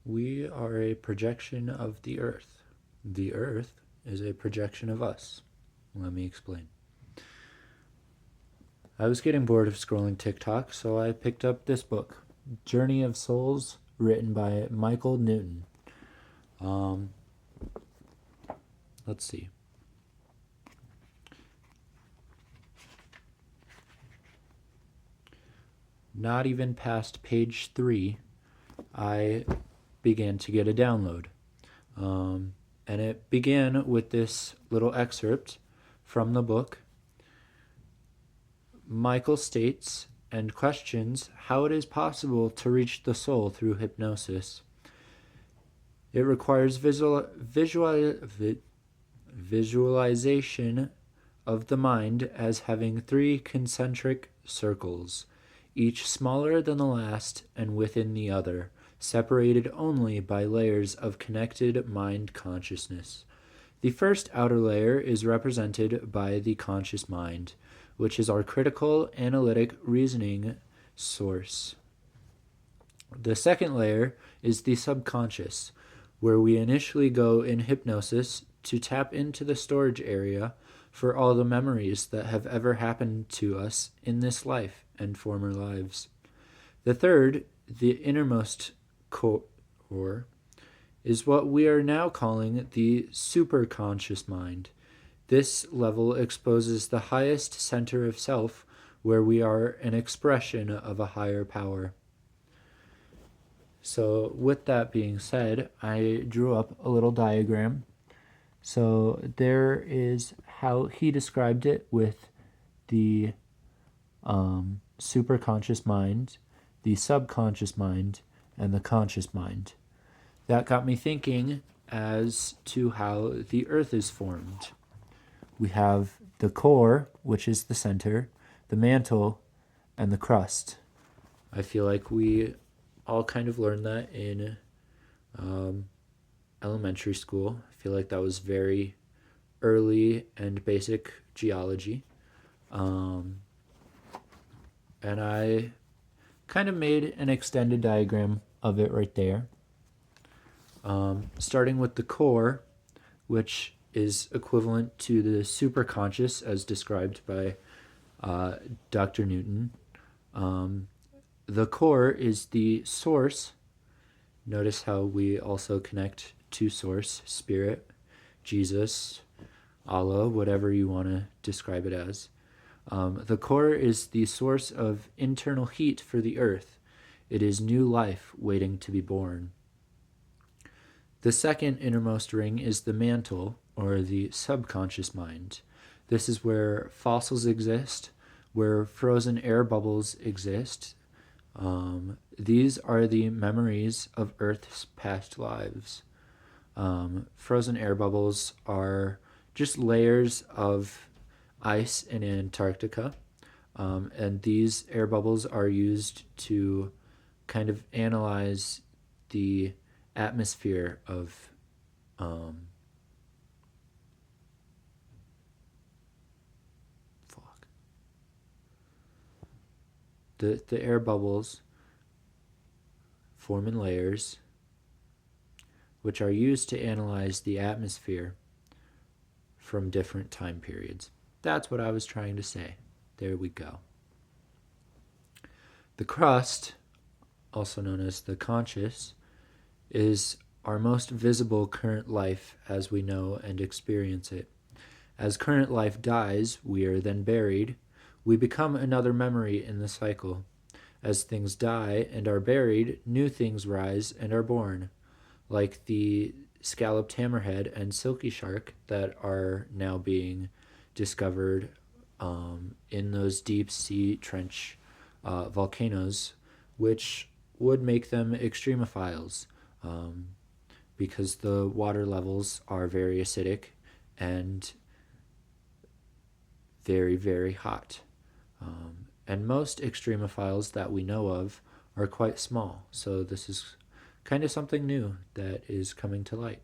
We are a projection of the earth. The earth is a projection of us. Let me explain. I was getting bored of scrolling TikTok, so I picked up this book, Journey of Souls, written by Michael Newton. Um, let's see. Not even past page 3, I began to get a download. And it began with this little excerpt from the book. Michael states and questions how it is possible to reach the soul through hypnosis. It requires visualization of the mind as having 3 concentric circles, each smaller than the last and within the other, separated only by layers of connected mind consciousness. The first outer layer is represented by the conscious mind, which is our critical, analytic, reasoning source. The second layer is the subconscious, where we initially go in hypnosis to tap into the storage area for all the memories that have ever happened to us in this life and former lives. The third, the innermost core, is what we are now calling the superconscious mind. This level exposes the highest center of self, where we are an expression of a higher power. So, with that being said, I drew up a little diagram. So, there is how he described it with the superconscious mind, the subconscious mind, and the conscious mind. That got me thinking as to how the earth is formed. We have the core, which is the center, the mantle, and the crust. I feel like we all kind of learned that in elementary school. I feel like that was very early and basic geology. And I kind of made an extended diagram of it right there. Starting with the core, which is equivalent to the superconscious as described by Dr. Newton. The core is the source. Notice how we also connect to source, spirit, Jesus, Allah, whatever you want to describe it as. The core is the source of internal heat for the earth. It is new life waiting to be born. The second innermost ring is the mantle, or the subconscious mind. This is where fossils exist, where frozen air bubbles exist. These are the memories of Earth's past lives. Frozen air bubbles are just layers of ice in Antarctica, and these air bubbles are used to kind of analyze the atmosphere of the air bubbles form in layers which are used to analyze the atmosphere from different time periods. That's what I was trying to say. There we go. The crust, also known as the conscious, is our most visible current life as we know and experience it. As current life dies, we are then buried. We become another memory in the cycle. As things die and are buried, new things rise and are born, like the scalloped hammerhead and silky shark that are now being discovered in those deep sea trench volcanoes, which would make them extremophiles because the water levels are very acidic and very, very hot. And most extremophiles that we know of are quite small, so this is kind of something new that is coming to light.